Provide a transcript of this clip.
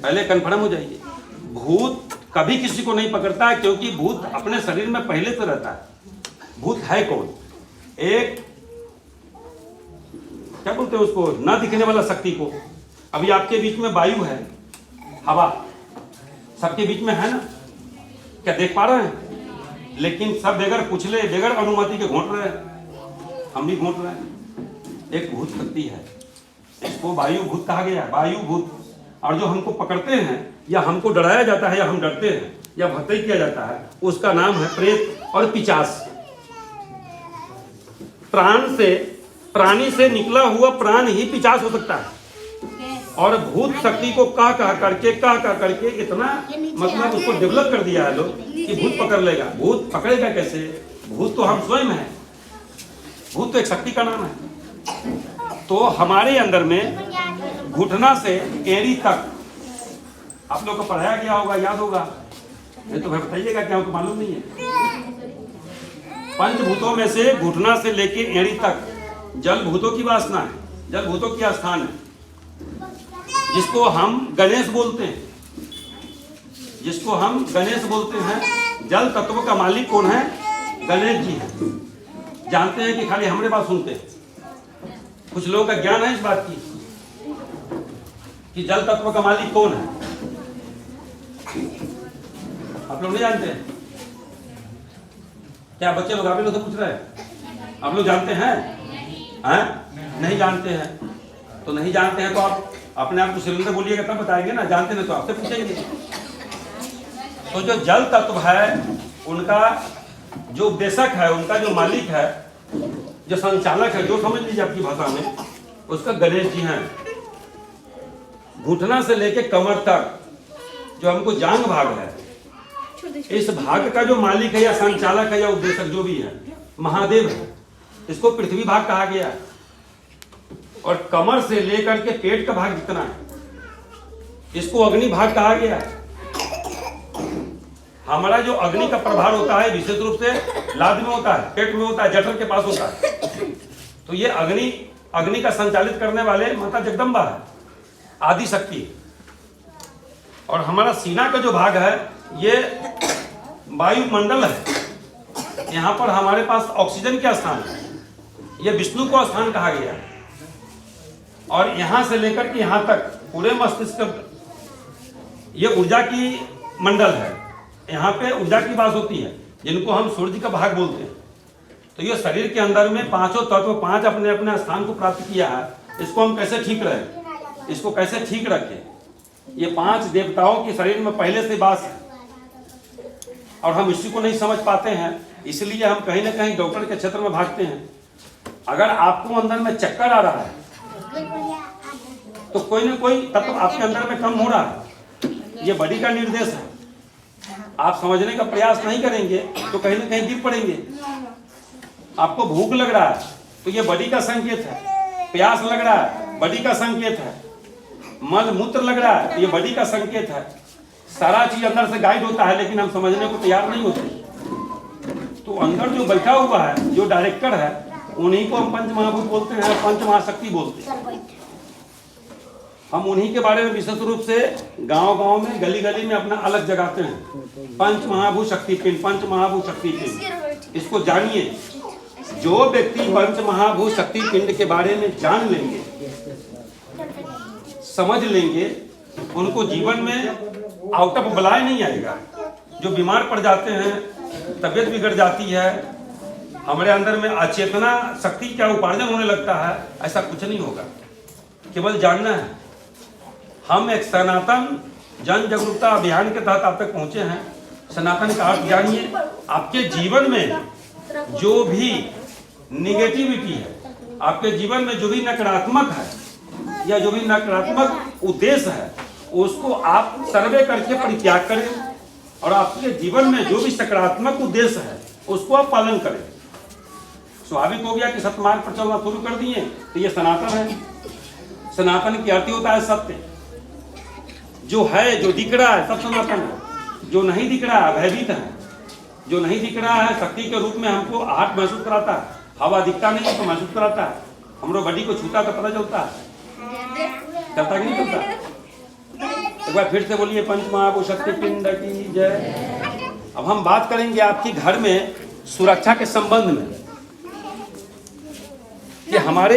पहले कन्फर्म हो जाइए। भूत कभी किसी को नहीं पकड़ता है, क्योंकि भूत अपने शरीर में पहले से रहता है। भूत है कौन? एक क्या बोलते हैं उसको, ना दिखने वाला शक्ति को। अभी आपके बीच में वायु है, हवा सबके बीच में है ना, क्या देख पा रहे हैं? लेकिन सब बगैर कुचले, बगैर अनुमति के घोंट रहे हैं, हम भी घोंट रहे हैं। एक भूत शक्ति है, इसको वायु भूत कहा गया, वायु भूत। और जो हमको पकड़ते हैं या हमको डराया जाता है या हम डरते हैं या भक्ति किया जाता है, उसका नाम है प्रेत और पिशाच। प्राण से, प्राणी से निकला हुआ प्राण ही पिशाच हो सकता है। और भूत शक्ति को कह करके इतना मतलब उसको डेवलप कर दिया है लोग कि भूत पकड़ लेगा। भूत पकड़ेगा कैसे? भूत तो हम स्वयं हैं, भूत तो एक शक्ति का नाम है। तो हमारे अंदर में घुटना से एड़ी तक आप लोग को पढ़ाया गया होगा, याद होगा, नहीं तो बताइएगा, क्या हमको मालूम नहीं है। पंचभूतों में से घुटना से लेके एड़ी तक जल भूतों की वासना है, जल भूतों की स्थान है, जिसको हम गणेश बोलते हैं, जिसको हम गणेश बोलते हैं। जल तत्व का मालिक कौन है? गणेश जी हैं। जानते हैं कि खाली हमारे बात सुनते हैं? कुछ लोगों का ज्ञान है इस बात की कि जल तत्व का मालिक कौन है? आप लोग नहीं जानते हैं क्या? बच्चे लोग आप लोग से पूछ रहे हैं, आप लोग जानते हैं? नहीं जानते हैं तो नहीं जानते हैं तो आप अपने आप को सिलेंडर बोलिएगा तब बताएंगे ना। जानते नहीं तो आपसे पूछेंगे। तो जो जल तत्व है, उनका जो उपदेशक है, उनका जो मालिक है, जो संचालक है, जो समझ लीजिए आपकी भाषा में, उसका गणेश जी हैं। घुटना से लेके कमर तक जो हमको जांग भाग है, इस भाग का जो मालिक है या संचालक है या उपदेशक जो भी है, महादेव है। इसको पृथ्वी भाग कहा गया। और कमर से लेकर के पेट का भाग जितना है, इसको अग्नि भाग कहा गया। हमारा जो अग्नि का प्रभार होता है विशेष रूप से लाद में होता है, पेट में होता है, जठर के पास होता है। तो ये अग्नि का संचालित करने वाले माता जगदम्बा है, आदि शक्ति। और हमारा सीना का जो भाग है, ये वायुमंडल है। यहाँ पर हमारे पास ऑक्सीजन का स्थान है, ये विष्णु को स्थान कहा गया। और यहां से लेकर के यहां तक पूरे मस्तिष्क ये ऊर्जा की मंडल है। यहाँ पे ऊर्जा की बात होती है, जिनको हम सूर्य का भाग बोलते हैं। तो ये शरीर के अंदर में पांचों तत्व, पांच अपने अपने स्थान को प्राप्त किया है। इसको हम कैसे ठीक रहे, इसको कैसे ठीक रखें? ये पांच देवताओं के शरीर में पहले से वास है और हम इसी को नहीं समझ पाते हैं, इसलिए हम कहीं ना कहीं डॉक्टर के क्षेत्र में भागते हैं। अगर आपको अंदर में चक्कर आ रहा है तो कोई ना कोई तत्व आपके अंदर में कम हो रहा है। ये बॉडी का निर्देश है। आप समझने का प्रयास नहीं करेंगे तो कहीं ना कहीं गिर पड़ेंगे। आपको भूख लग रहा है तो ये बॉडी का संकेत है। प्यास लग रहा है, बॉडी का संकेत है। मल मूत्र लग रहा है तो ये बॉडी का संकेत है। सारा चीज अंदर से गाइड होता है, लेकिन हम समझने को तैयार नहीं होते। तो अंदर जो बैठा हुआ है, जो डायरेक्टर है, उन्हीं को हम पंच महाभूत बोलते हैं, पंच महाशक्ति बोलते हैं। हम उन्हीं के बारे में विशेष रूप से गांव-गांव में, गली-गली में अपना अलग जगाते हैं। पंच महाभूत शक्तिपिंड, पंच महाभूत शक्तिपिंड, इसको जानिए। जो व्यक्ति पंच महाभूत शक्तिपिंड के बारे में जान लेंगे, समझ लेंगे, उनको जीवन में आउट ऑफ बलाय नहीं आएगा। जो बीमार पड़ जाते हैं, तबीयत बिगड़ जाती है, हमारे अंदर में अचेतना शक्ति का उपार्जन होने लगता है, ऐसा कुछ नहीं होगा। केवल जानना है। हम एक सनातन जन जागरूकता अभियान के तहत आप तक पहुंचे हैं। सनातन का अर्थ जानिए। आपके जीवन में जो भी निगेटिविटी है, आपके जीवन में जो भी नकारात्मक है या जो भी नकारात्मक उद्देश्य है, उसको आप सर्वे करके परित्याग करें और आपके जीवन में जो भी सकारात्मक उद्देश्य है उसको आप पालन करें। स्वाभाविक हो गया कि सतमार्ग पर चलना शुरू कर दिए तो ये सनातन है। सनातन की अर्थ होता है सत्य। जो है, जो दिख रहा है, सब सनातन है। जो नहीं दिख रहा है, भयभीत है। जो नहीं दिख रहा है, शक्ति के रूप में हमको आहट महसूस कराता है। हवा दिखता नहीं है तो महसूस कराता है। हमरो बॉडी को छूता तो पता चलता है, करता कि नहीं करता? एक बार फिर से बोलिए पंच महाभूत शक्ति पिंड की जय। अब हम बात करेंगे आपकी घर में सुरक्षा के संबंध में कि हमारे